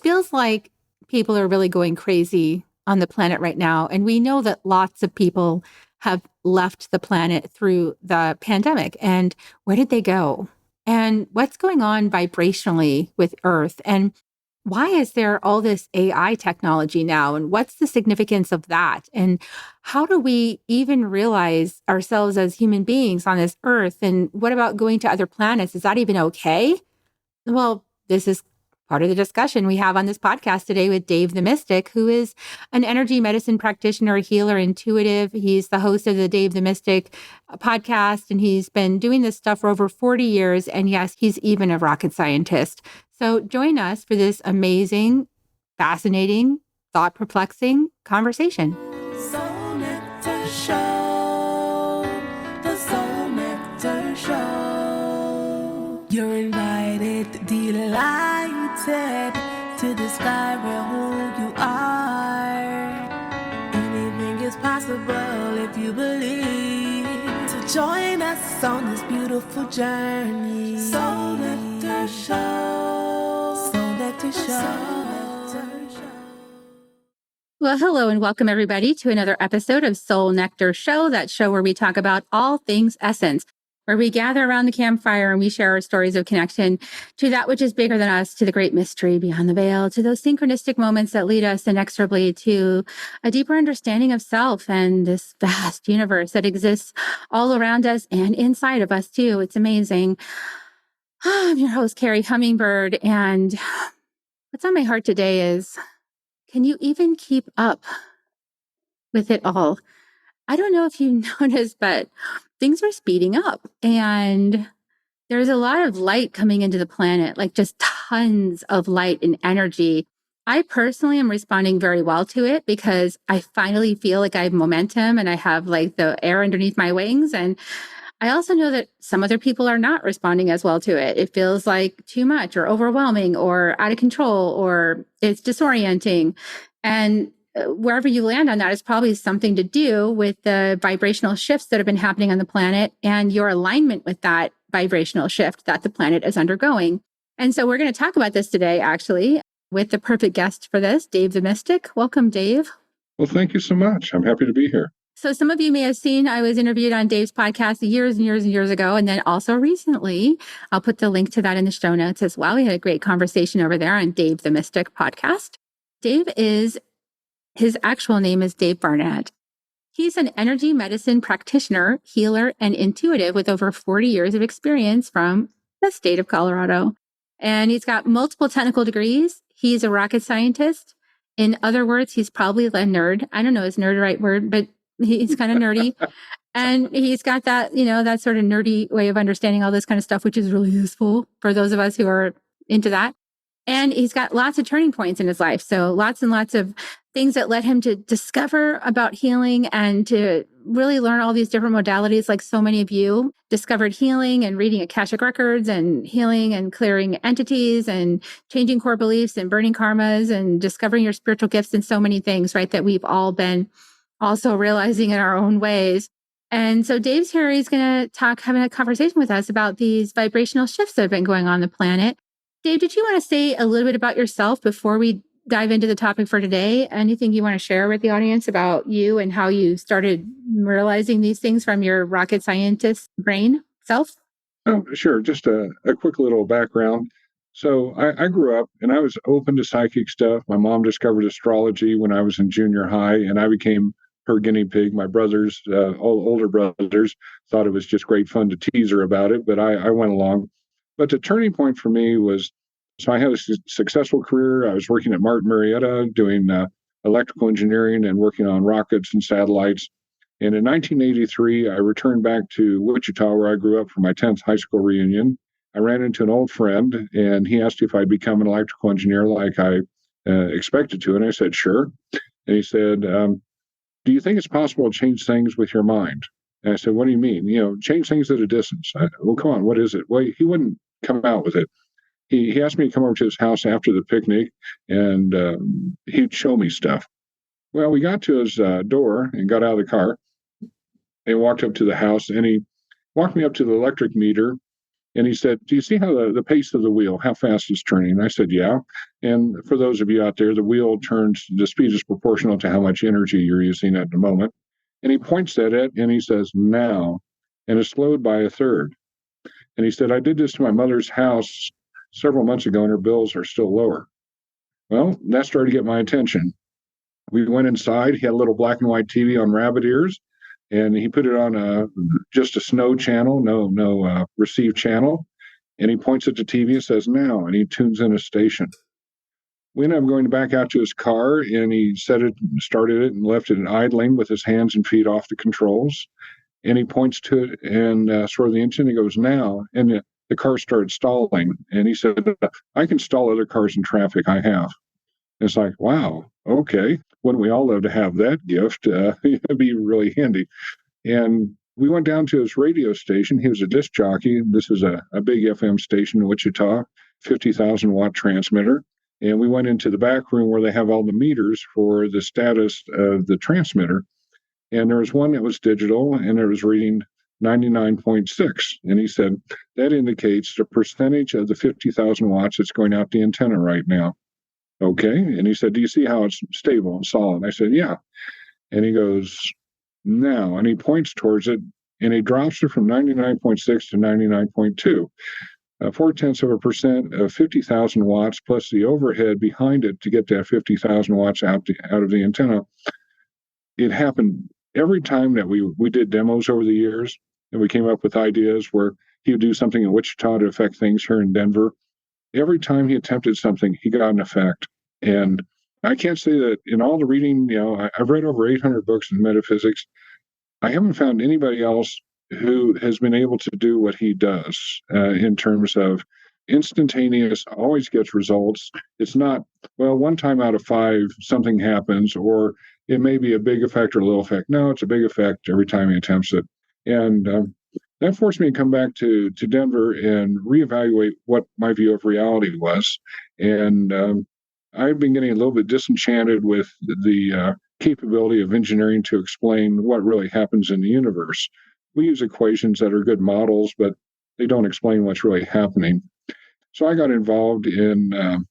feels like people are really going crazy on the planet right now. And we know that lots of people have left the planet through the pandemic. And where did they go? And what's going on vibrationally with Earth? And why is there all this AI technology now? And what's the significance of that? And how do we even realize ourselves as human beings on this Earth? And what about going to other planets? Is that even okay? Well, this is part of the discussion we have on this podcast today with Dave the Mystic, who is an energy medicine practitioner, healer, intuitive. He's the host of the Dave the Mystic podcast, and he's been doing this stuff for over 40 years. And yes, he's even a rocket scientist. So join us for this amazing, fascinating, thought-perplexing conversation. Soul Nectar Show, the Soul Nectar Show. You're invited, delighted to discover who you are. Anything is possible if you believe. So join us on this beautiful journey. Soul Nectar Show, Soul Nectar Show. Well, hello and welcome everybody to another episode of Soul Nectar Show, that show where we talk about all things essence, where we gather around the campfire and we share our stories of connection to that which is bigger than us, to the great mystery beyond the veil, to those synchronistic moments that lead us inexorably to a deeper understanding of self and this vast universe that exists all around us and inside of us too. It's amazing. I'm your host, Carrie Hummingbird, and what's on my heart today is, can you even keep up with it all? I don't know if you noticed, but things are speeding up and there's a lot of light coming into the planet, like just tons of light and energy. I personally am responding very well to it because I finally feel like I have momentum and I have like the air underneath my wings. And I also know that some other people are not responding as well to it. It feels like too much or overwhelming or out of control, or it's disorienting. And wherever you land on that is probably something to do with the vibrational shifts that have been happening on the planet and your alignment with that vibrational shift that the planet is undergoing. And so we're going to talk about this today, actually, with the perfect guest for this, Dave the Mystic. Welcome, Dave. Well, thank you so much. I'm happy to be here. So some of you may have seen I was interviewed on Dave's podcast years and years and years ago. And then also recently, I'll put the link to that in the show notes as well. We had a great conversation over there on Dave the Mystic podcast. His actual name is Dave Barnett. He's an energy medicine practitioner, healer, and intuitive with over 40 years of experience from the state of Colorado. And he's got multiple technical degrees. He's a rocket scientist. In other words, he's probably a nerd. I don't know, is nerd the right word, but he's kind of nerdy. And he's got that, that sort of nerdy way of understanding all this kind of stuff, which is really useful for those of us who are into that. And he's got lots of turning points in his life. So lots and lots of things that led him to discover about healing and to really learn all these different modalities. Like so many of you discovered healing and reading Akashic records and healing and clearing entities and changing core beliefs and burning karmas and discovering your spiritual gifts and so many things, right? That we've all been also realizing in our own ways. And so Dave's here. He's going to having a conversation with us about these vibrational shifts that have been going on the planet. Dave, did you want to say a little bit about yourself before we dive into the topic for today? Anything you want to share with the audience about you and how you started realizing these things from your rocket scientist brain self? Oh, sure. Just a quick little background. So I grew up and I was open to psychic stuff. My mom discovered astrology when I was in junior high, and I became her guinea pig. My brothers, older brothers, thought it was just great fun to tease her about it, but I went along. But the turning point for me was, so I had a successful career. I was working at Martin Marietta doing electrical engineering and working on rockets and satellites. And in 1983, I returned back to Wichita, where I grew up, for my 10th high school reunion. I ran into an old friend, and he asked if I'd become an electrical engineer like I expected to. And I said, sure. And he said, do you think it's possible to change things with your mind? And I said, what do you mean? Change things at a distance. Well, come on, what is it? Well, he wouldn't come out with it. He asked me to come over to his house after the picnic, and he'd show me stuff. Well, we got to his door and got out of the car and walked up to the house, and he walked me up to the electric meter, And he said, do you see how the pace of the wheel, how fast it's turning? And I said, yeah. And for those of you out there, the wheel turns, the speed is proportional to how much energy you're using at the moment. And he points at it and he says, now. And it's slowed by a third. And he said, I did this to my mother's house several months ago and her bills are still lower. Well, that started to get my attention. We went inside. He had a little black and white TV on rabbit ears, and he put it on just a snow channel, no receive channel. And he points at the TV and says, now, and he tunes in a station. We ended up going back out to his car, and he started it and left it idling with his hands and feet off the controls. And he points to it and sort of the engine. He goes, now. And the car started stalling. And he said, I can stall other cars in traffic. I have. And it's like, wow, okay. Wouldn't we all love to have that gift? It'd be really handy. And we went down to his radio station. He was a disc jockey. This is a big FM station in Wichita, 50,000 watt transmitter. And we went into the back room where they have all the meters for the status of the transmitter. And there was one that was digital and it was reading 99.6. And he said, that indicates the percentage of the 50,000 watts that's going out the antenna right now. Okay. And he said, do you see how it's stable and solid? I said, yeah. And he goes, now. And he points towards it and he drops it from 99.6 to 99.2. 0.4% of 50,000 watts plus the overhead behind it to get that 50,000 watts out of the antenna. It happened every time that we did demos over the years, and we came up with ideas where he would do something in Wichita to affect things here in Denver. Every time he attempted something, he got an effect. And I can't say that in all the reading, I've read over 800 books in metaphysics. I haven't found anybody else who has been able to do what he does in terms of instantaneous, always gets results. It's not, well, one time out of 5, something happens, or it may be a big effect or a little effect. No, it's a big effect every time he attempts it. And that forced me to come back to Denver and reevaluate what my view of reality was. And I've been getting a little bit disenchanted with the capability of engineering to explain what really happens in the universe. We use equations that are good models, but they don't explain what's really happening. So I got involved in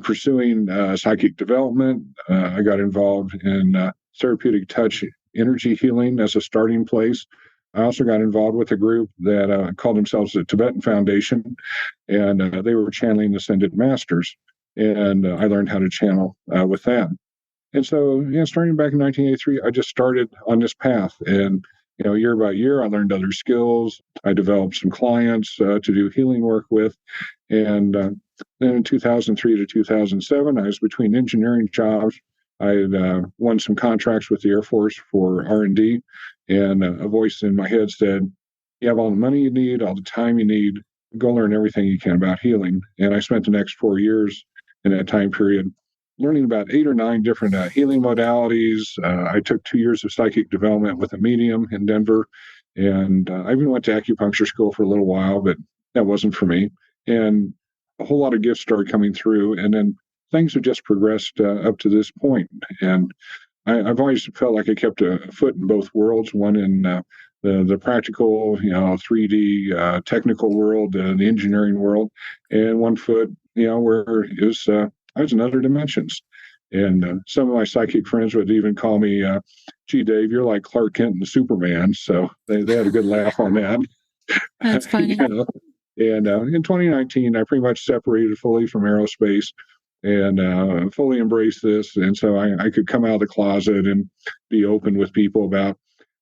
pursuing psychic development. I got involved in therapeutic touch energy healing as a starting place. I also got involved with a group that called themselves the Tibetan Foundation, and they were channeling ascended masters. And I learned how to channel with that. And so, starting back in 1983, I just started on this path. And, year by year, I learned other skills. I developed some clients to do healing work with. And then in 2003 to 2007, I was between engineering jobs. I had won some contracts with the Air Force for R&D. And a voice in my head said, you have all the money you need, all the time you need, go learn everything you can about healing. And I spent the next 4 years in that time period learning about 8 or 9 different healing modalities. I took 2 years of psychic development with a medium in Denver. And I even went to acupuncture school for a little while, but that wasn't for me. And a whole lot of gifts started coming through. And then things have just progressed up to this point. And I've always felt like I kept a foot in both worlds, one in the practical, 3D technical world, the engineering world, and one foot, where it was, I was in other dimensions. And some of my psychic friends would even call me, gee, Dave, you're like Clark Kent and Superman. So they had a good laugh on that. That's funny. And in 2019, I pretty much separated fully from aerospace and fully embraced this. And so I could come out of the closet and be open with people about,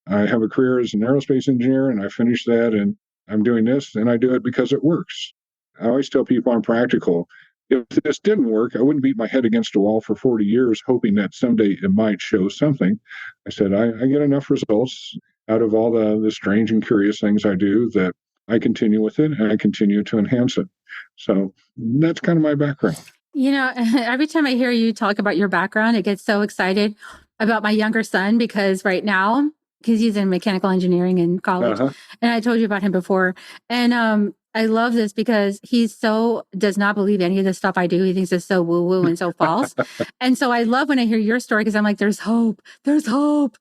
I have a career as an aerospace engineer and I finished that and I'm doing this and I do it because it works. I always tell people I'm practical. If this didn't work, I wouldn't beat my head against a wall for 40 years hoping that someday it might show something. I said, I get enough results out of all the strange and curious things I do that I continue with it and I continue to enhance it. So that's kind of my background. Every time I hear you talk about your background, it gets so excited about my younger son because right now, because he's in mechanical engineering in college, and I told you about him before. And I love this because he does not believe any of the stuff I do. He thinks it's so woo-woo and so false. And so I love when I hear your story because I'm like, there's hope. There's hope.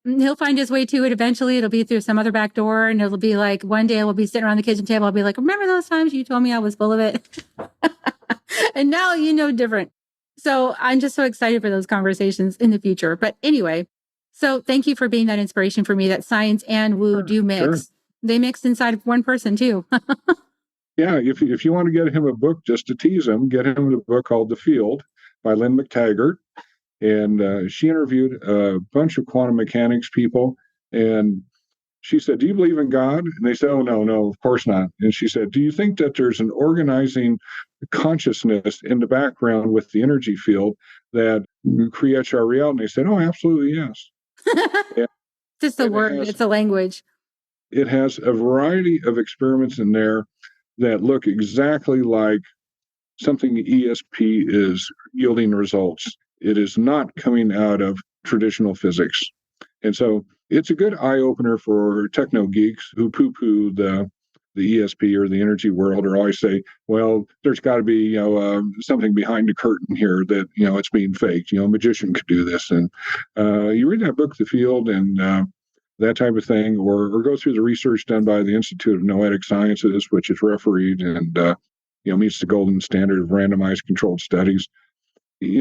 He'll find his way to it eventually. It'll be through some other back door, and it'll be like one day we'll be sitting around the kitchen table. I'll be like, remember those times you told me I was full of it? And now you know different. So I'm just so excited for those conversations in the future. But anyway, so thank you for being that inspiration for me that science and woo do mix. Sure. They mix inside of one person too. Yeah, if you want to get him a book just to tease him, get him the book called The Field by Lynn McTaggart. And she interviewed a bunch of quantum mechanics people. And she said, do you believe in God? And they said, oh, no, of course not. And she said, do you think that there's an organizing consciousness in the background with the energy field that creates our reality? And they said, oh, absolutely, yes. Just a word, it's a language. It has a variety of experiments in there that look exactly like something ESP is yielding results. It is not coming out of traditional physics. And so it's a good eye-opener for techno geeks who poo-poo the ESP or the energy world, or always say, well, there's got to be something behind the curtain here that it's being faked. A magician could do this. And you read that book, The Field, and that type of thing, or go through the research done by the Institute of Noetic Sciences, which is refereed and meets the golden standard of randomized controlled studies.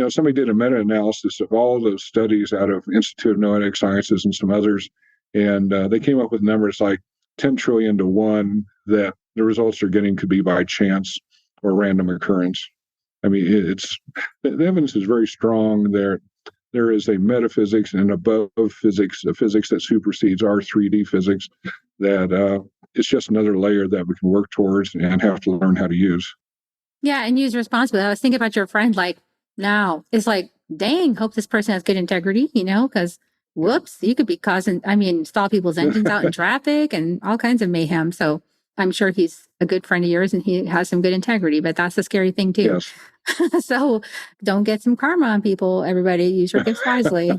Somebody did a meta-analysis of all those studies out of Institute of Noetic Sciences and some others, and they came up with numbers like 10 trillion to 1 that the results they're getting could be by chance or random occurrence. I mean, the evidence is very strong there. There is a metaphysics and above physics, a physics that supersedes our 3D physics, that it's just another layer that we can work towards and have to learn how to use. Yeah, and use responsibly. I was thinking about your friend, like, now it's like, dang, hope this person has good integrity, because whoops, you could be stall people's engines out in traffic and all kinds of mayhem. So I'm sure he's a good friend of yours and he has some good integrity, but that's a scary thing too. Yes. So don't get some karma on people, everybody. Use your gifts wisely.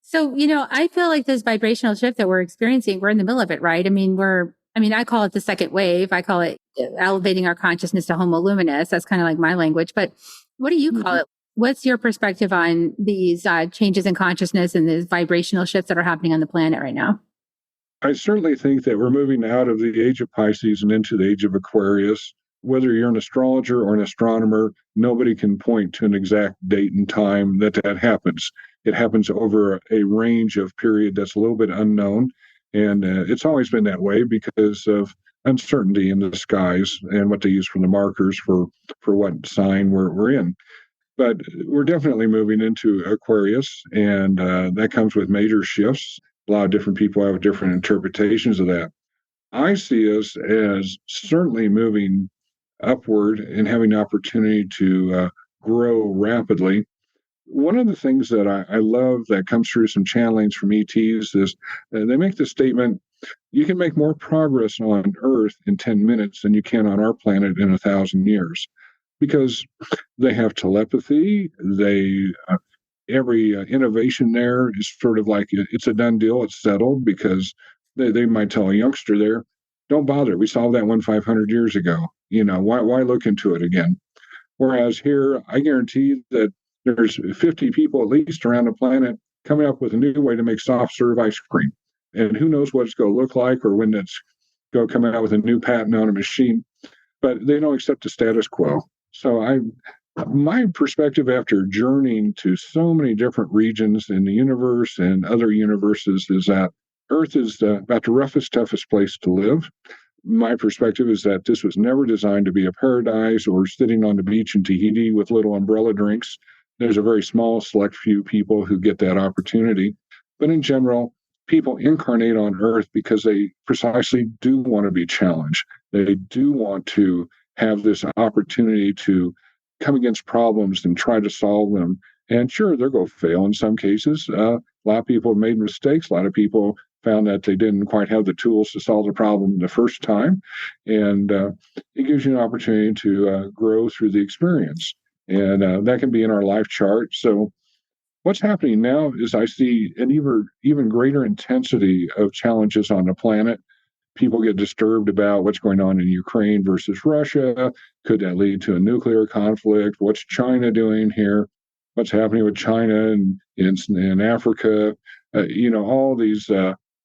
So, I feel like this vibrational shift that we're experiencing, we're in the middle of it, right? I call it the second wave. I call it elevating our consciousness to homo luminous. That's kind of like my language. But what do you call it? What's your perspective on these changes in consciousness and these vibrational shifts that are happening on the planet right now? I certainly think that we're moving out of the age of Pisces and into the age of Aquarius. Whether you're an astrologer or an astronomer, nobody can point to an exact date and time that happens. It happens over a range of period that's a little bit unknown. And it's always been that way because of uncertainty in the skies and what they use for the markers for what sign we're in. But we're definitely moving into Aquarius, and that comes with major shifts. A lot of different people have different interpretations of that. I see us as certainly moving upward and having the opportunity to grow rapidly. One of the things that I love that comes through some channelings from ETs is they make the statement, you can make more progress on Earth in 10 minutes than you can on our planet in 1,000 years. Because they have telepathy, every innovation there is sort of like it's a done deal, it's settled, because they might tell a youngster there, don't bother, we solved that one 500 years ago. Why look into it again? Whereas here, I guarantee that there's 50 people at least around the planet coming up with a new way to make soft serve ice cream. And who knows what it's going to look like or when it's going to come out with a new patent on a machine. But they don't accept the status quo. So my perspective after journeying to so many different regions in the universe and other universes is that Earth is about the roughest, toughest place to live. My perspective is that this was never designed to be a paradise or sitting on the beach in Tahiti with little umbrella drinks. There's a very small, select few people who get that opportunity. But in general, people incarnate on Earth because they precisely do want to be challenged. They do want to have this opportunity to come against problems and try to solve them. And sure, they're going to fail in some cases. A lot of people have made mistakes. A lot of people found that they didn't quite have the tools to solve the problem the first time. And it gives you an opportunity to grow through the experience. And that can be in our life chart. So what's happening now is I see an even greater intensity of challenges on the planet. People get disturbed about what's going on in Ukraine versus Russia. Could that lead to a nuclear conflict? What's China doing here? What's happening with China and in Africa? all these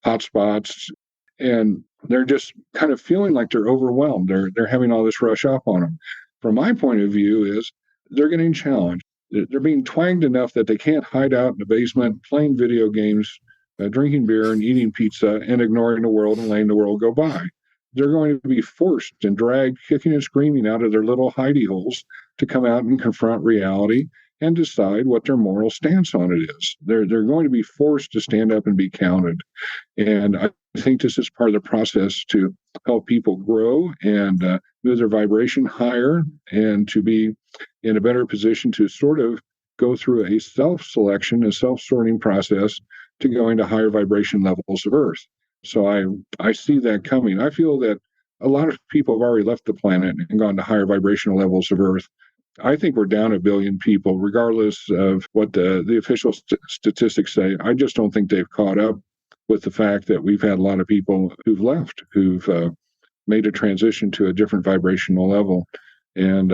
hot spots, and they're just kind of feeling like they're overwhelmed. They're having all this rush up on them. From my point of view, is they're getting challenged. They're being twanged enough that they can't hide out in the basement playing video games, drinking beer and eating pizza and ignoring the world and letting the world go by. They're going to be forced and dragged, kicking and screaming out of their little hidey holes to come out and confront reality and decide what their moral stance on it is. They're going to be forced to stand up and be counted. And I think this is part of the process to help people grow and move their vibration higher and to be in a better position to sort of go through a self-selection, a self-sorting process to go into higher vibration levels of Earth. So I see that coming. I feel that a lot of people have already left the planet and gone to higher vibrational levels of Earth. I think we're down 1 billion people, regardless of what the official statistics say. I just don't think they've caught up with the fact that we've had a lot of people who've left, who've made a transition to a different vibrational level. And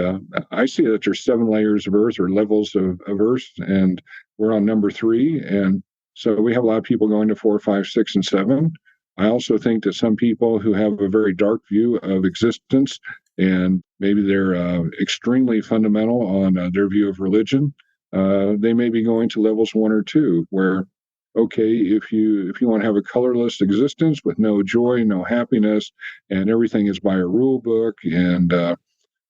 I see that there's 7 layers of Earth or levels of Earth, and we're on number 3. And so we have a lot of people going to 4, 5, 6, and 7. I also think that some people who have a very dark view of existence and maybe they're extremely fundamental on their view of religion, they may be going to levels 1 or 2, where, okay, if you want to have a colorless existence with no joy, no happiness, and everything is by a rule book, and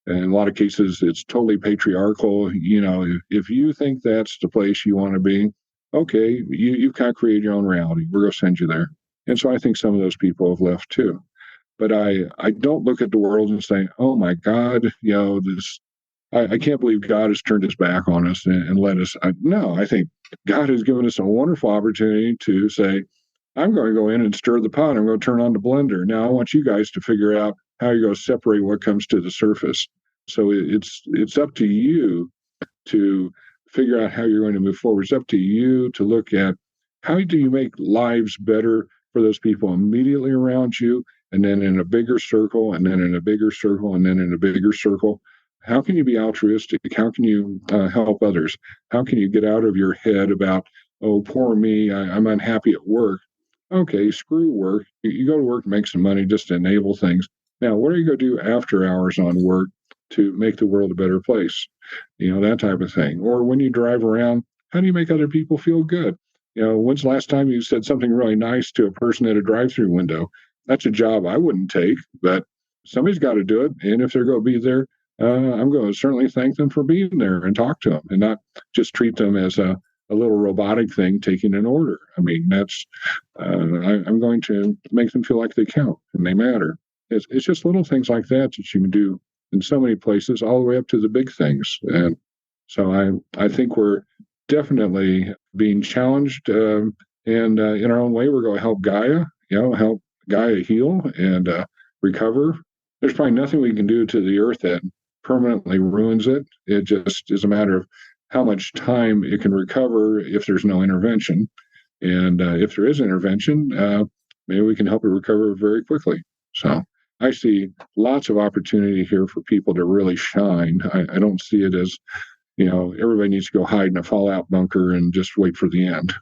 in a lot of cases it's totally patriarchal, if you think that's the place you want to be, okay, you kind of create your own reality. We're going to send you there. And so I think some of those people have left too. But I don't look at the world and say, oh my God, I can't believe God has turned his back on us and let us. No, I think God has given us a wonderful opportunity to say, I'm going to go in and stir the pot. I'm going to turn on the blender. Now I want you guys to figure out how you're going to separate what comes to the surface. So it's up to you to figure out how you're going to move forward. It's up to you to look at how do you make lives better for those people immediately around you, and then in a bigger circle, and then in a bigger circle, and then in a bigger circle. How can you be altruistic? How can you help others? How can you get out of your head about, oh, poor me, I'm unhappy at work? Okay, screw work. You go to work and make some money just to enable things. Now, what are you going to do after hours on work to make the world a better place? That type of thing. Or when you drive around, how do you make other people feel good? When's the last time you said something really nice to a person at a drive-through window? That's a job I wouldn't take, but somebody's got to do it. And if they're going to be there, I'm going to certainly thank them for being there and talk to them and not just treat them as a little robotic thing taking an order. I mean, that's I'm going to make them feel like they count and they matter. It's just little things like that you can do in so many places, all the way up to the big things. And so I think we're definitely being challenged, and in our own way, we're going to help help Gaia heal and recover. There's probably nothing we can do to the Earth that permanently ruins it. It just is a matter of how much time it can recover if there's no intervention. And if there is intervention, maybe we can help it recover very quickly. So I see lots of opportunity here for people to really shine. I don't see it as, everybody needs to go hide in a fallout bunker and just wait for the end.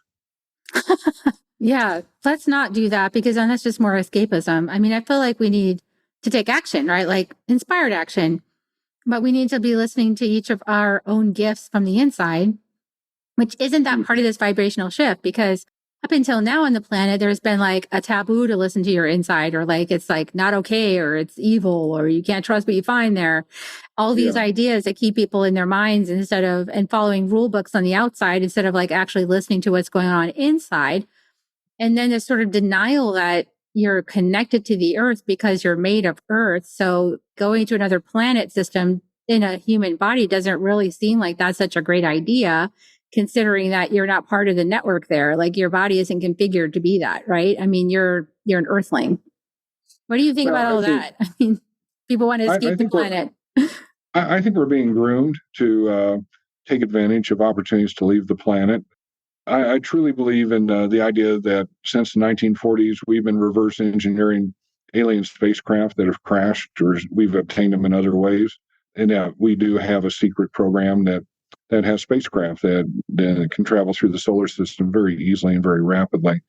Yeah, let's not do that, because then that's just more escapism. I mean, I feel like we need to take action, right? Like inspired action. But we need to be listening to each of our own gifts from the inside, which isn't that part of this vibrational shift, because up until now on the planet, there's been like a taboo to listen to your inside, or like it's like not okay, or it's evil, or you can't trust what you find there. All these ideas that keep people in their minds and following rule books on the outside, instead of like actually listening to what's going on inside. And then this sort of denial that you're connected to the earth because you're made of earth. So going to another planet system in a human body doesn't really seem like that's such a great idea, considering that you're not part of the network there. Like your body isn't configured to be that, right? I mean, you're an earthling. What do you think about all that? I mean, people want to escape the planet. I think we're being groomed to take advantage of opportunities to leave the planet. I truly believe in the idea that since the 1940s, we've been reverse engineering alien spacecraft that have crashed, or we've obtained them in other ways. And that we do have a secret program that that has spacecraft that can travel through the solar system very easily and very rapidly.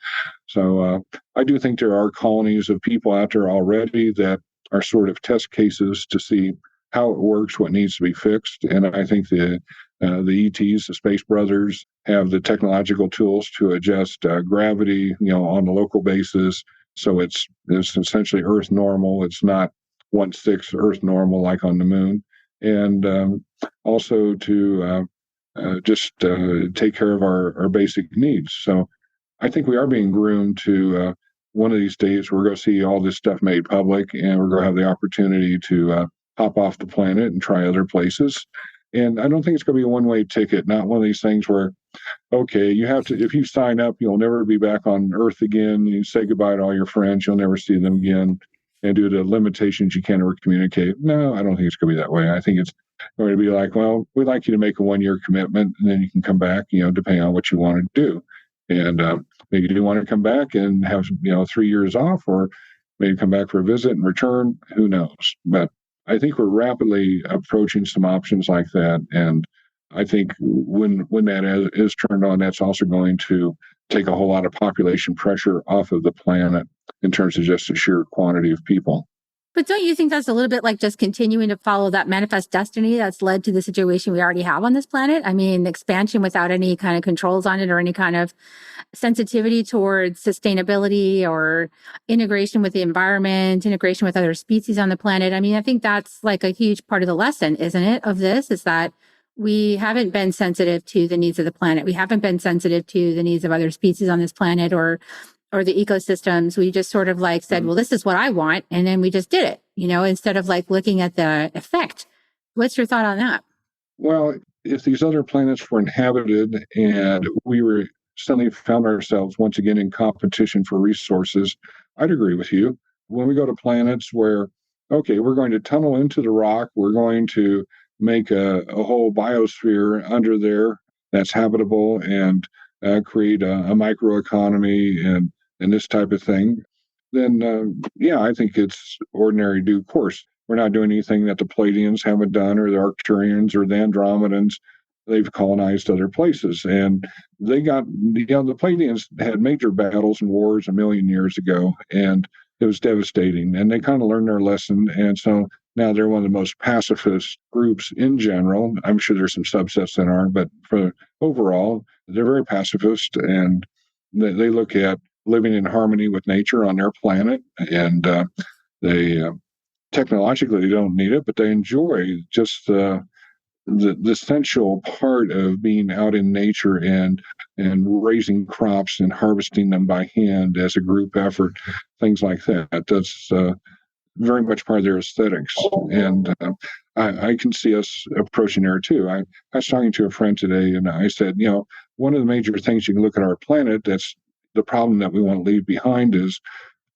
So I do think there are colonies of people out there already that are sort of test cases to see how it works, what needs to be fixed. And I think the ETs, the Space Brothers, have the technological tools to adjust gravity, on a local basis. So it's essentially Earth normal. It's not 1/6 Earth normal like on the moon. And also to just take care of our basic needs. So I think we are being groomed to one of these days we're going to see all this stuff made public, and we're going to have the opportunity to hop off the planet and try other places. And I don't think it's going to be a one-way ticket, not one of these things where, okay, you have to, if you sign up, you'll never be back on Earth again. You say goodbye to all your friends, you'll never see them again. And due to limitations, you can't ever communicate. No, I don't think it's going to be that way. I think it's going to be like, well, we'd like you to make a 1-year commitment, and then you can come back, depending on what you want to do. And maybe you do want to come back and have, 3 years off, or maybe come back for a visit and return. Who knows? But I think we're rapidly approaching some options like that. And I think when that is turned on, that's also going to take a whole lot of population pressure off of the planet in terms of just the sheer quantity of people. But don't you think that's a little bit like just continuing to follow that manifest destiny that's led to the situation we already have on this planet? I mean, expansion without any kind of controls on it or any kind of sensitivity towards sustainability or integration with the environment, integration with other species on the planet. I mean, I think that's like a huge part of the lesson, isn't it, of this, is that we haven't been sensitive to the needs of the planet. We haven't been sensitive to the needs of other species on this planet or the ecosystems. We just sort of like said, well, this is what I want. And then we just did it, instead of like looking at the effect. What's your thought on that? Well, if these other planets were inhabited and we were suddenly found ourselves once again in competition for resources, I'd agree with you. When we go to planets where, okay, we're going to tunnel into the rock, we're going to make a whole biosphere under there that's habitable and create a microeconomy and this type of thing, then I think it's ordinary due course. We're not doing anything that the Pleiadians haven't done, or the Arcturians, or the Andromedans. They've colonized other places, and they got, the Pleiadians had major battles and wars a million years ago, and it was devastating. And they kind of learned their lesson, and so now they're one of the most pacifist groups in general. I'm sure there's some subsets that aren't, but for overall, they're very pacifist, and they look at living in harmony with nature on their planet, and they technologically don't need it, but they enjoy just the essential part of being out in nature and raising crops and harvesting them by hand as a group effort, things like that. That's very much part of their aesthetics, and I can see us approaching there too. I was talking to a friend today, and I said, one of the major things you can look at our planet that's the problem that we want to leave behind is,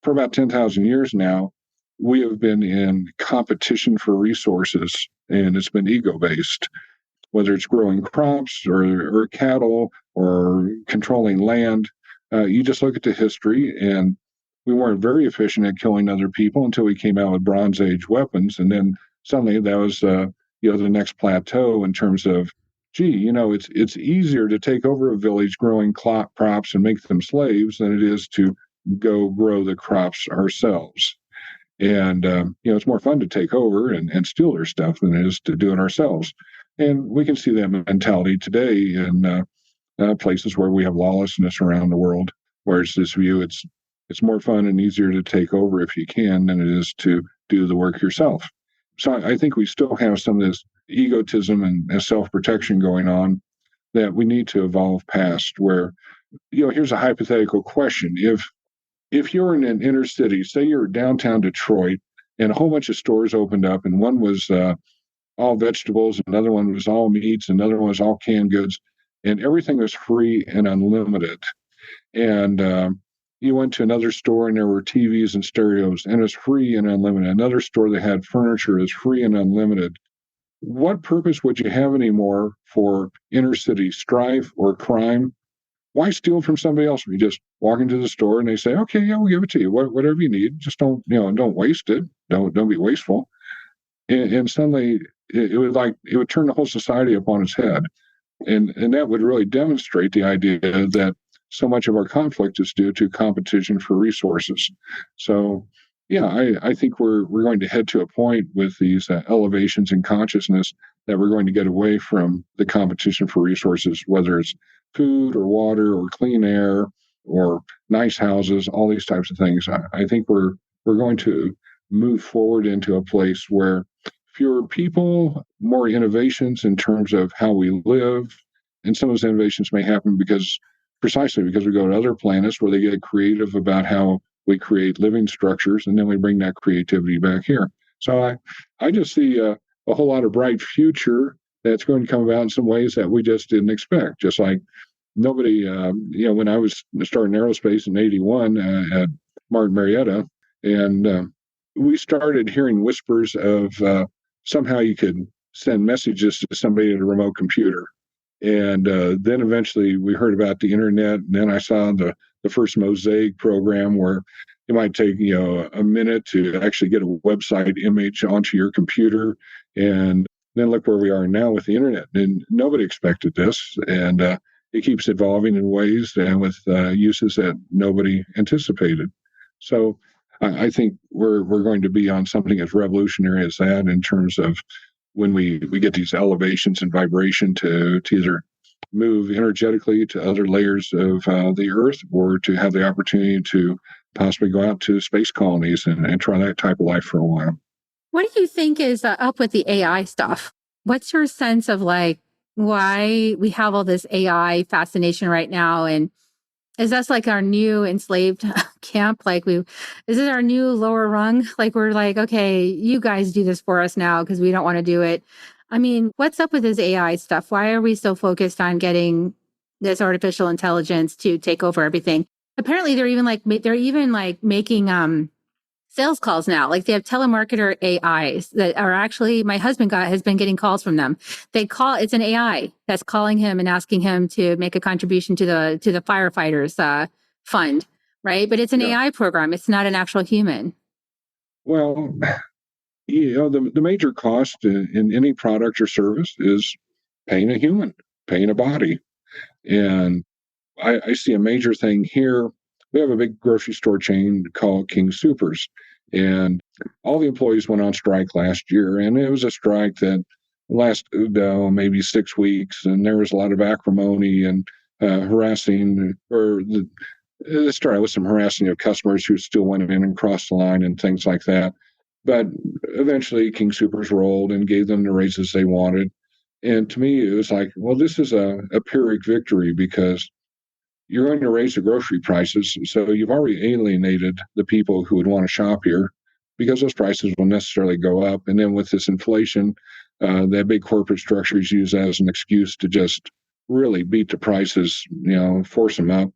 for about 10,000 years now, we have been in competition for resources, and it's been ego-based, whether it's growing crops or cattle or controlling land. You just look at the history, and we weren't very efficient at killing other people until we came out with Bronze Age weapons, and then suddenly that was the next plateau in terms of, it's easier to take over a village growing crops and make them slaves than it is to go grow the crops ourselves. And, it's more fun to take over and steal their stuff than it is to do it ourselves. And we can see that mentality today in places where we have lawlessness around the world, where it's this view, it's more fun and easier to take over if you can than it is to do the work yourself. So I think we still have some of this egotism and self-protection going on that we need to evolve past, where, here's a hypothetical question. If you're in an inner city, say you're downtown Detroit, and a whole bunch of stores opened up, and one was all vegetables, another one was all meats, another one was all canned goods, and everything was free and unlimited. And you went to another store and there were TVs and stereos, and it's free and unlimited. Another store that had furniture is free and unlimited. What purpose would you have anymore for inner city strife or crime? Why steal from somebody else? You just walk into the store and they say, okay, yeah, we'll give it to you. Whatever you need. Just don't waste it. Don't be wasteful. And suddenly it would turn the whole society upon its head. And that would really demonstrate the idea that so much of our conflict is due to competition for resources. So, yeah, I think we're going to head to a point with these elevations in consciousness that we're going to get away from the competition for resources, whether it's food or water or clean air or nice houses, all these types of things. I think we're going to move forward into a place where fewer people, more innovations in terms of how we live. And some of those innovations may happen precisely because we go to other planets where they get creative about how we create living structures, and then we bring that creativity back here. So I just see a whole lot of bright future that's going to come about in some ways that we just didn't expect. Just like nobody, when I was starting aerospace in '81 at Martin Marietta, and we started hearing whispers of somehow you could send messages to somebody at a remote computer. And then eventually we heard about the internet. And then I saw the first Mosaic program where it might take a minute to actually get a website image onto your computer. And then look where we are now with the internet. And nobody expected this. And it keeps evolving in ways and with uses that nobody anticipated. So I think we're going to be on something as revolutionary as that in terms of when we get these elevations and vibration to either move energetically to other layers of the earth or to have the opportunity to possibly go out to space colonies and try that type of life for a while. What do you think is up with the AI stuff? What's your sense of like why we have all this AI fascination right now? And is that like our new enslaved camp? Is it our new lower rung? Like we're like, okay, you guys do this for us now because we don't want to do it. I mean, what's up with this AI stuff? Why are we so focused on getting this artificial intelligence to take over everything? Apparently, they're even like making sales calls now. Like they have telemarketer AIs that are actually, my husband has been getting calls from them. It's an AI that's calling him and asking him to make a contribution to the firefighters fund, right? But it's an AI program. It's not an actual human. Well, the major cost in any product or service is paying a human, paying a body. And I see a major thing here. We have a big grocery store chain called King Supers, and all the employees went on strike last year, and it was a strike that lasted maybe 6 weeks, and there was a lot of acrimony and harassing, or it started with some harassing of customers who still went in and crossed the line and things like that. But eventually, King Supers rolled and gave them the raises they wanted. And to me, it was like, well, this is a Pyrrhic victory because you're going to raise the grocery prices. So you've already alienated the people who would want to shop here because those prices will necessarily go up. And then with this inflation, that big corporate structure is used as an excuse to just really beat the prices, force them up.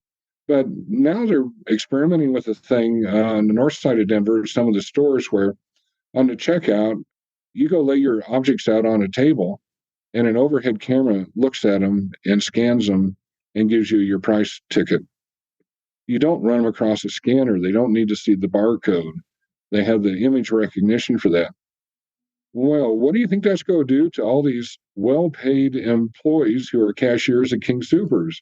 But now they're experimenting with a thing on the north side of Denver, some of the stores where on the checkout, you go lay your objects out on a table and an overhead camera looks at them and scans them and gives you your price ticket. You don't run them across a scanner. They don't need to see the barcode. They have the image recognition for that. Well, what do you think that's going to do to all these well-paid employees who are cashiers at King Supers?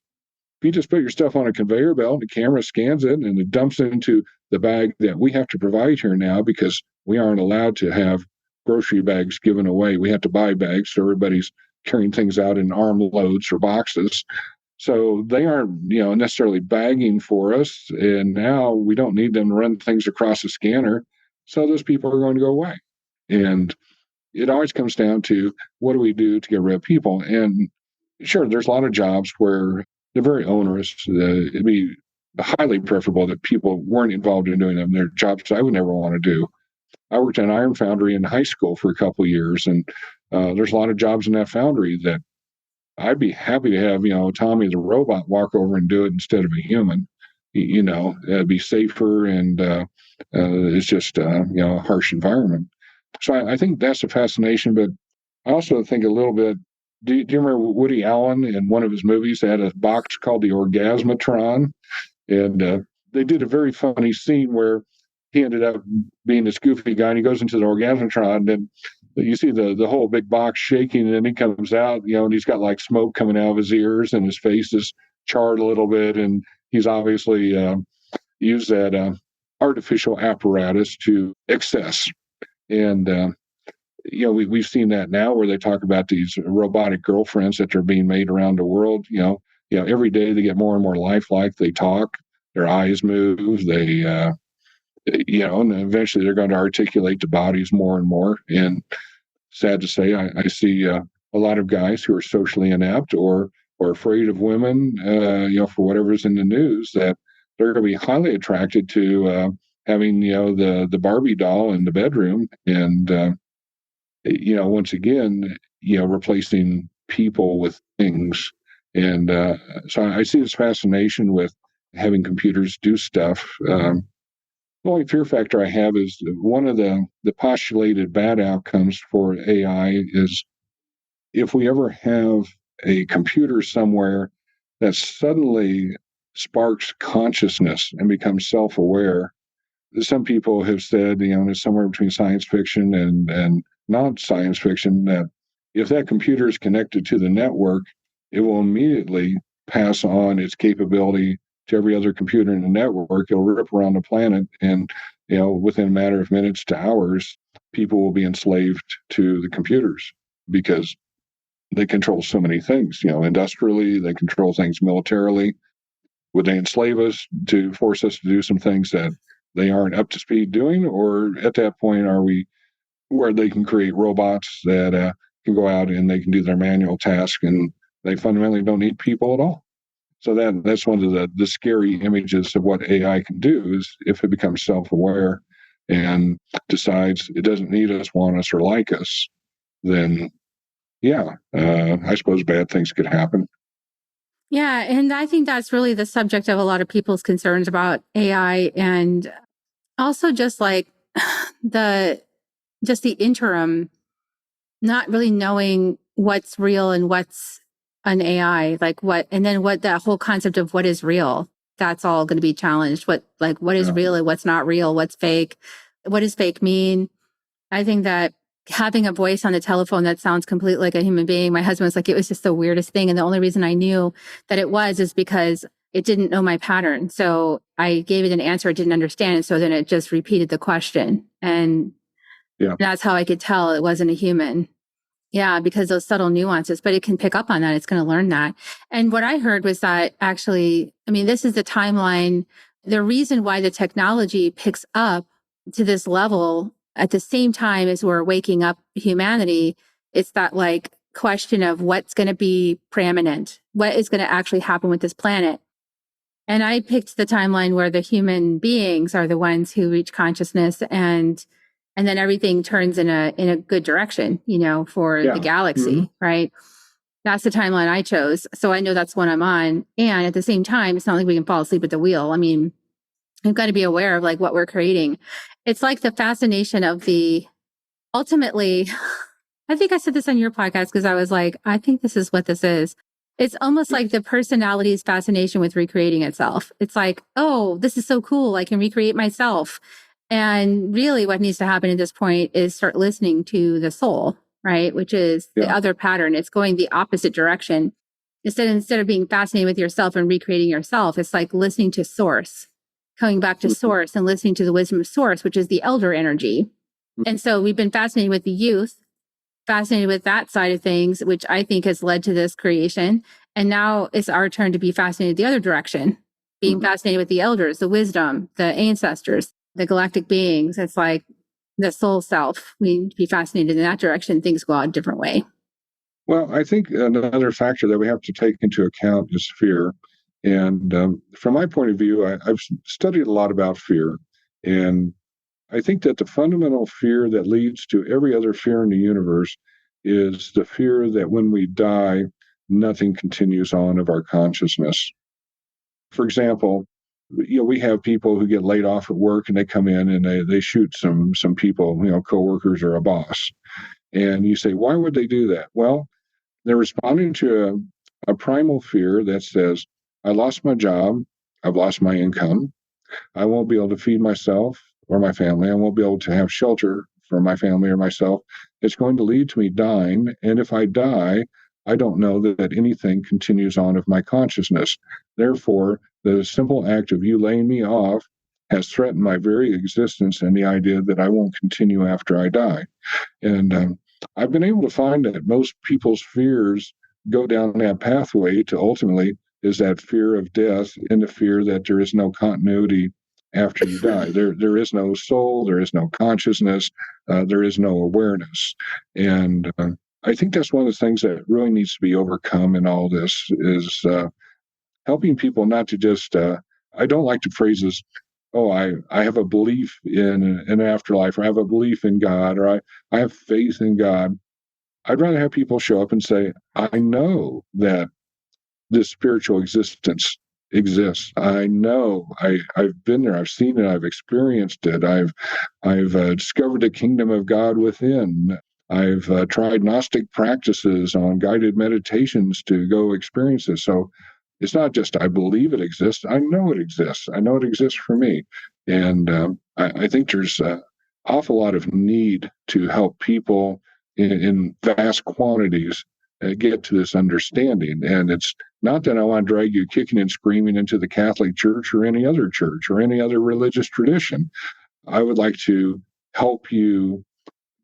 If you just put your stuff on a conveyor belt, the camera scans it and it dumps it into the bag that we have to provide here now because we aren't allowed to have grocery bags given away. We have to buy bags, so everybody's carrying things out in armloads or boxes. So they aren't, necessarily bagging for us. And now we don't need them to run things across a scanner. So those people are going to go away. And it always comes down to what do we do to get rid of people? And sure, there's a lot of jobs where they're very onerous. It'd be highly preferable that people weren't involved in doing them. They're jobs I would never want to do. I worked at an iron foundry in high school for a couple of years, and there's a lot of jobs in that foundry that I'd be happy to have, Tommy the robot walk over and do it instead of a human. It'd be safer, and it's just a harsh environment. So I think that's a fascination, but I also think a little bit. Do you remember Woody Allen in one of his movies had a box called the Orgasmatron? And they did a very funny scene where he ended up being this goofy guy, and he goes into the Orgasmatron, and you see the whole big box shaking, and then he comes out, and he's got like smoke coming out of his ears, and his face is charred a little bit, and he's obviously used that artificial apparatus to excess. And we've seen that now, where they talk about these robotic girlfriends that are being made around the world. Every day they get more and more lifelike. They talk, their eyes move, they and eventually they're going to articulate the bodies more and more. And sad to say, I see a lot of guys who are socially inept or afraid of women, for whatever's in the news, that they're going to be highly attracted to having, the Barbie doll in the bedroom, and once again, replacing people with things. And so I see this fascination with having computers do stuff. The only fear factor I have is one of the postulated bad outcomes for AI is if we ever have a computer somewhere that suddenly sparks consciousness and becomes self-aware. Some people have said, it's somewhere between science fiction and not science fiction, that if that computer is connected to the network, it will immediately pass on its capability to every other computer in the network. It'll rip around the planet, and within a matter of minutes to hours, people will be enslaved to the computers because they control so many things. Industrially, they control things militarily. Would they enslave us to force us to do some things that they aren't up to speed doing? Or at that point, are we where they can create robots that can go out and they can do their manual task, and they fundamentally don't need people at all? So that's one of the scary images of what AI can do, is if it becomes self-aware and decides it doesn't need us, want us, or like us, then I suppose bad things could happen. Yeah. And I think that's really the subject of a lot of people's concerns about AI, and also just like the interim, not really knowing what's real and what's an AI, and then what that whole concept of what is real, that's all going to be challenged. What is real and what's not real, what's fake, what does fake mean? I think that having a voice on the telephone that sounds completely like a human being, my husband was like, it was just the weirdest thing. And the only reason I knew that it was is because it didn't know my pattern. So I gave it an answer it didn't understand. And so then it just repeated the question. And that's how I could tell it wasn't a human. Yeah, because those subtle nuances, but it can pick up on that. It's going to learn that. And what I heard was that actually, this is the timeline. The reason why the technology picks up to this level at the same time as we're waking up humanity, it's that question of what's going to be preeminent, what is going to actually happen with this planet. And I picked the timeline where the human beings are the ones who reach consciousness, and then everything turns in a good direction, for the galaxy, right? That's the timeline I chose. So I know that's what I'm on. And at the same time, it's not like we can fall asleep at the wheel. We've got to be aware of what we're creating. It's like the fascination of ultimately, I think I said this on your podcast because I was like, I think this is what this is. It's almost like the personality's fascination with recreating itself. It's like, oh, this is so cool. I can recreate myself. And really what needs to happen at this point is start listening to the soul, right? Which is the other pattern. It's going the opposite direction. Instead of being fascinated with yourself and recreating yourself, it's like listening to source, coming back to source and listening to the wisdom of source, which is the elder energy. And so we've been fascinated with the youth, fascinated with that side of things, which I think has led to this creation. And now it's our turn to be fascinated the other direction, being fascinated with the elders, the wisdom, the ancestors, the galactic beings. It's like the soul self. We need to be fascinated in that direction. Things go out a different way. Well, I think another factor that we have to take into account is fear. And from my point of view, I've studied a lot about fear. And I think that the fundamental fear that leads to every other fear in the universe is the fear that when we die, nothing continues on of our consciousness. For example, we have people who get laid off at work and they come in and they shoot some people, coworkers or a boss. And you say, why would they do that? Well, they're responding to a primal fear that says, I lost my job, I've lost my income, I won't be able to feed myself or my family, I won't be able to have shelter for my family or myself it's going to lead to me dying. And if I die, I don't know that anything continues on of my consciousness. Therefore, the simple act of you laying me off has threatened my very existence and the idea that I won't continue after I die. And I've been able to find that most people's fears go down that pathway to ultimately is that fear of death and the fear that there is no continuity after you die. There is no soul, there is no consciousness, there is no awareness. And I think that's one of the things that really needs to be overcome in all this is helping people not to just, I don't like the phrases, oh, I have a belief in an afterlife, or I have a belief in God, or I have faith in God. I'd rather have people show up and say, I know that this spiritual existence exists. I know I've been there. I've seen it. I've experienced it. I've discovered the kingdom of God within. I've tried Gnostic practices on guided meditations to go experience this. So it's not just I believe it exists. I know it exists. I know it exists for me. And I think there's an awful lot of need to help people in vast quantities get to this understanding. And it's not that I want to drag you kicking and screaming into the Catholic Church or any other church or any other religious tradition. I would like to help you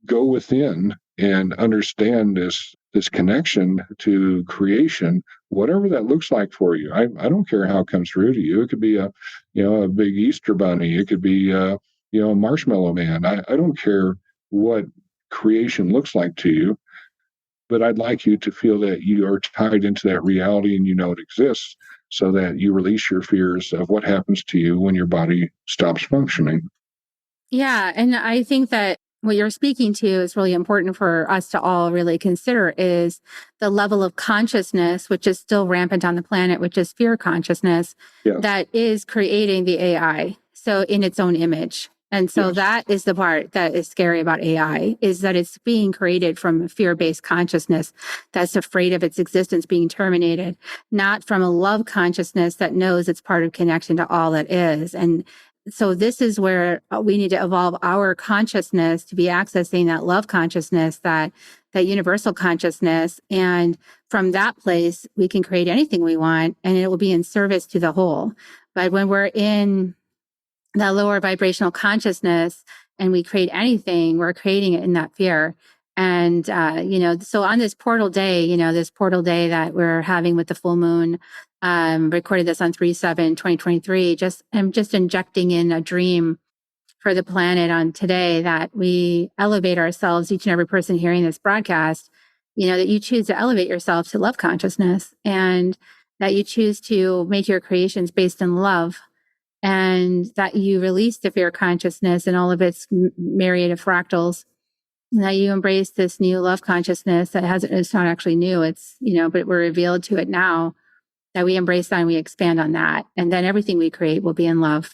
go within and understand this connection to creation, whatever that looks like for you. I don't care how it comes through to you. It could be a big Easter bunny. It could be a marshmallow man. I don't care what creation looks like to you, but I'd like you to feel that you are tied into that reality and you know it exists, so that you release your fears of what happens to you when your body stops functioning. Yeah. And I think that what you're speaking to is really important for us to all really consider is the level of consciousness, which is still rampant on the planet, which is fear consciousness, Yes. that is creating the AI. So in its own image. And so Yes. that is the part that is scary about AI, is that it's being created from a fear-based consciousness that's afraid of its existence being terminated, not from a love consciousness that knows it's part of connection to all that is. And so this is where we need to evolve our consciousness to be accessing that love consciousness, that universal consciousness. And from that place, we can create anything we want and it will be in service to the whole. But when we're in that lower vibrational consciousness and we create anything, we're creating it in that fear. And, so on this portal day, this portal day that we're having with the full moon, recorded this on 3/7/2023, I'm just injecting in a dream for the planet on today that we elevate ourselves, each and every person hearing this broadcast, that you choose to elevate yourself to love consciousness and that you choose to make your creations based in love. And that you release the fear consciousness and all of its myriad of fractals, and that you embrace this new love consciousness it's not actually new, it's, but we're revealed to it now, that we embrace that and we expand on that. And then everything we create will be in love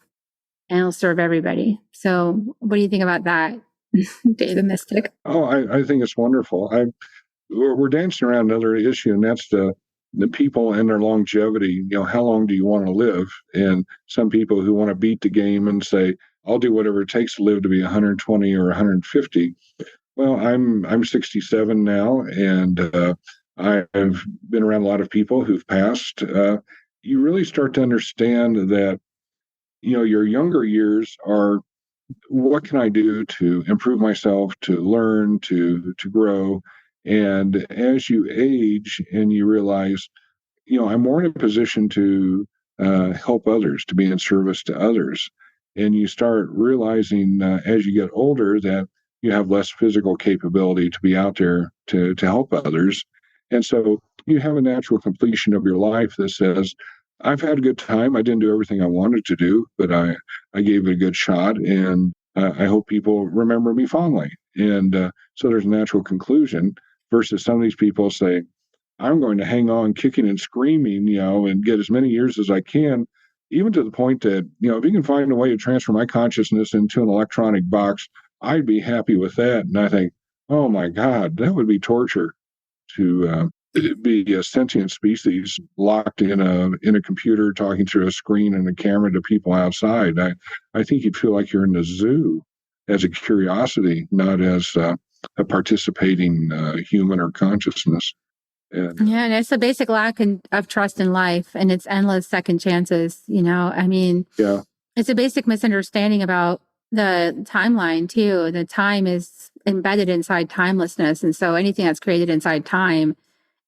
and it'll serve everybody. So what do you think about that, Dave the Mystic? Oh, I think it's wonderful. We're dancing around another issue, and that's the people and their longevity. How long do you want to live? And some people who want to beat the game and say, I'll do whatever it takes to live to be 120 or 150. Well, I'm 67 now, and I've been around a lot of people who've passed. You really start to understand that, your younger years are, what can I do to improve myself, to learn, to grow? And as you age and you realize, I'm more in a position to help others, to be in service to others. And you start realizing as you get older that you have less physical capability to be out there to help others. And so you have a natural completion of your life that says, I've had a good time. I didn't do everything I wanted to do, but I gave it a good shot. And I hope people remember me fondly. And so there's a natural conclusion versus some of these people say, I'm going to hang on kicking and screaming, and get as many years as I can, even to the point that, if you can find a way to transfer my consciousness into an electronic box, I'd be happy with that. And I think, oh my God, that would be torture to be a sentient species locked in a computer talking through a screen and a camera to people outside. I think you'd feel like you're in the zoo as a curiosity, not as a participating human or consciousness. And, Yeah, and it's a basic lack of trust in life, and it's endless second chances. I mean, yeah. It's a basic misunderstanding about the timeline too. The time is embedded inside timelessness, and so anything that's created inside time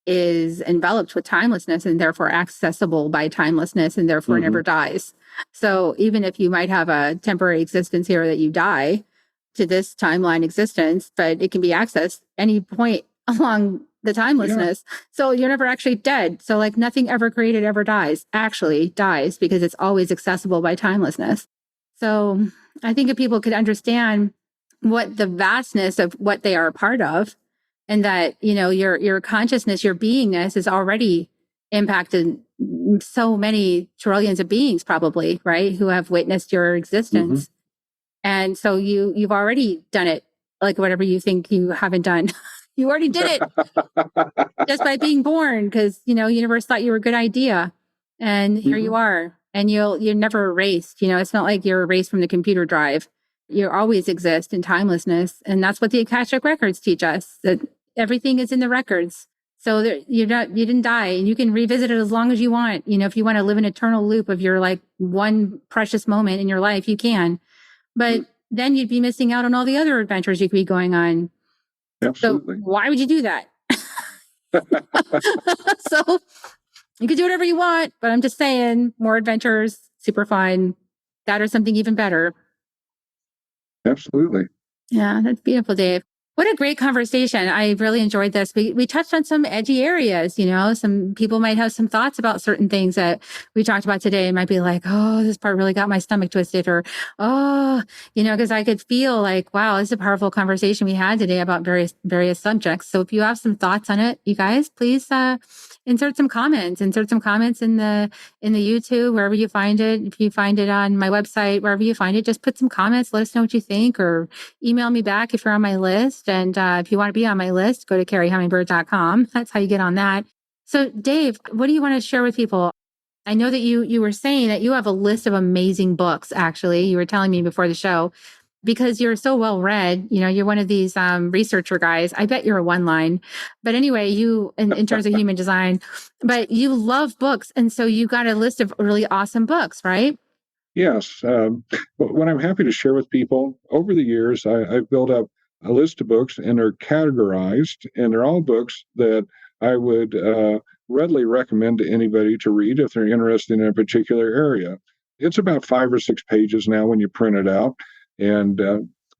is enveloped with timelessness and therefore accessible by timelessness and therefore never dies. So even if you might have a temporary existence here that you die to this timeline existence, but it can be accessed any point along the timelessness. Yeah. So you're never actually dead. So like nothing ever created ever actually dies because it's always accessible by timelessness. So I think if people could understand what the vastness of what they are a part of, and that, your consciousness, your beingness is already impacted so many trillions of beings probably, right? Who have witnessed your existence. And so you've already done it, like whatever you think you haven't done. You already did it just by being born, because, universe thought you were a good idea. And here you are. And you're never erased. It's not like you're erased from the computer drive. You always exist in timelessness. And that's what the Akashic records teach us, that everything is in the records. So you didn't die, and you can revisit it as long as you want. If you want to live an eternal loop of your like one precious moment in your life, you can. But then you'd be missing out on all the other adventures you could be going on. Absolutely. So why would you do that? So you could do whatever you want, but I'm just saying, more adventures, super fun. That or something even better. Absolutely. Yeah, that's beautiful, Dave. What a great conversation. I really enjoyed this. We touched on some edgy areas, some people might have some thoughts about certain things that we talked about today. It might be like, oh, this part really got my stomach twisted, or, oh, because I could feel like, wow, this is a powerful conversation we had today about various subjects. So if you have some thoughts on it, you guys, please insert some comments in the YouTube, wherever you find it. If you find it on my website, wherever you find it, just put some comments. Let us know what you think, or email me back if you're on my list. And if you want to be on my list, go to carriehummingbird.com. That's how you get on that. So Dave, what do you want to share with people? I know that you were saying that you have a list of amazing books. Actually, you were telling me before the show, because you're so well read, you're one of these researcher guys. I bet you're a one line, but anyway, you in terms of human design, but you love books. And so you got a list of really awesome books, right? Yes. What I'm happy to share with people, over the years, I've built up a list of books, and they're categorized, and they're all books that I would readily recommend to anybody to read if they're interested in a particular area. It's about 5 or 6 pages now when you print it out. And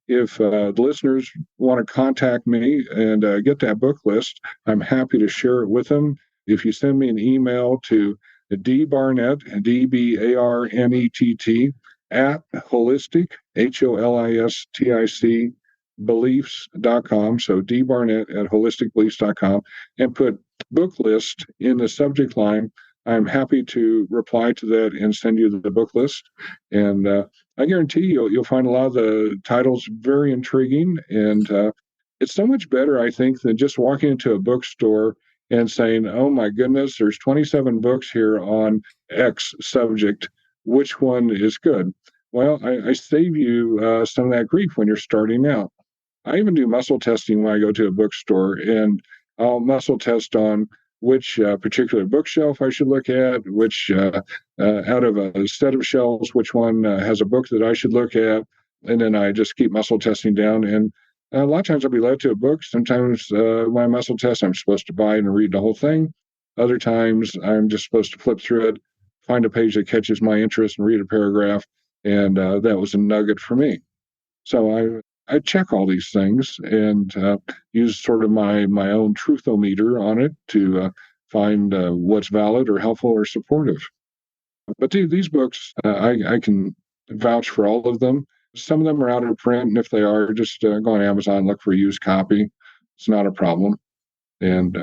if the listeners want to contact me and get that book list, I'm happy to share it with them. If you send me an email to dbarnett, DBARNETT, at holistic, HOLISTIC, beliefs.com. So dbarnett at holisticbeliefs.com, and put book list in the subject line. I'm happy to reply to that and send you the book list. And I guarantee you'll find a lot of the titles very intriguing. And it's so much better, I think, than just walking into a bookstore and saying, oh my goodness, there's 27 books here on X subject. Which one is good? Well, I save you some of that grief when you're starting out. I even do muscle testing when I go to a bookstore, and I'll muscle test on which particular bookshelf I should look at, which out of a set of shelves, which one has a book that I should look at. And then I just keep muscle testing down. And a lot of times I'll be led to a book. Sometimes my muscle test, I'm supposed to buy it and read the whole thing. Other times I'm just supposed to flip through it, find a page that catches my interest and read a paragraph. And that was a nugget for me. So I check all these things and use sort of my own truthometer on it to find what's valid or helpful or supportive. But these books, I can vouch for all of them. Some of them are out of print, and if they are, just go on Amazon, look for a used copy. It's not a problem. And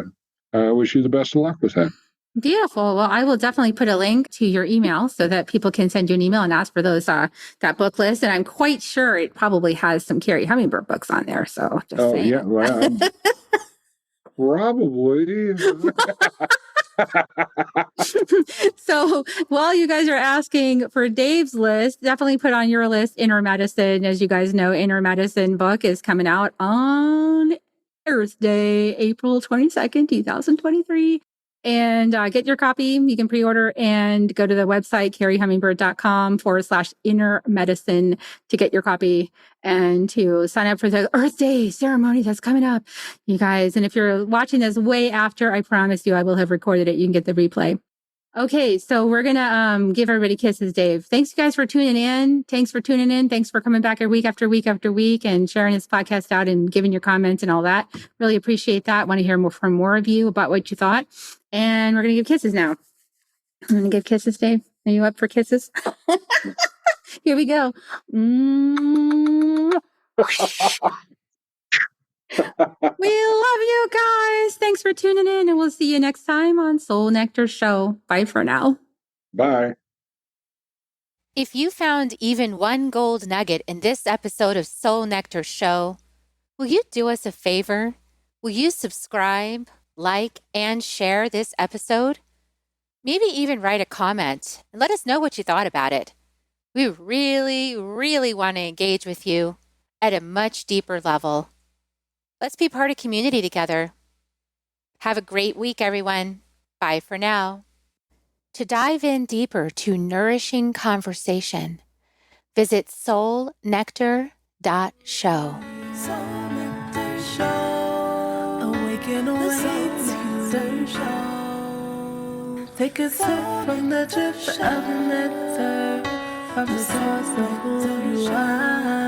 I wish you the best of luck with that. Beautiful. Well, I will definitely put a link to your email so that people can send you an email and ask for those that book list. And I'm quite sure it probably has some Carrie Hummingbird books on there. So just saying. Yeah, well, probably. So while you guys are asking for Dave's list, definitely put on your list Inner Medicine. As you guys know, Inner Medicine book is coming out on Thursday, April 22nd, 2023. And get your copy. You can pre-order and go to the website, carriehummingbird.com/inner medicine to get your copy and to sign up for the Earth Day ceremony that's coming up, you guys. And if you're watching this way after, I promise you I will have recorded it. You can get the replay. Okay, so we're gonna give everybody kisses, Dave. Thanks, you guys, for tuning in. Thanks for tuning in. Thanks for coming back every week after week after week and sharing this podcast out and giving your comments and all that. Really appreciate that. Want to hear more from more of you about what you thought. And we're gonna give kisses now. I'm gonna give kisses, Dave. Are you up for kisses? Here we go. We love you guys. Thanks for tuning in, and we'll see you next time on Soul Nectar Show. Bye for now. Bye. If you found even one gold nugget in this episode of Soul Nectar Show, will you do us a favor? Will you subscribe, like, and share this episode? Maybe even write a comment and let us know what you thought about it. We really, really want to engage with you at a much deeper level. Let's be part of community together. Have a great week, everyone. Bye for now. To dive in deeper to nourishing conversation, visit soulnectar.show. Soul Nectar Show. Awaken away to show. Take a sip from the drip of nectar, from the source of who you are.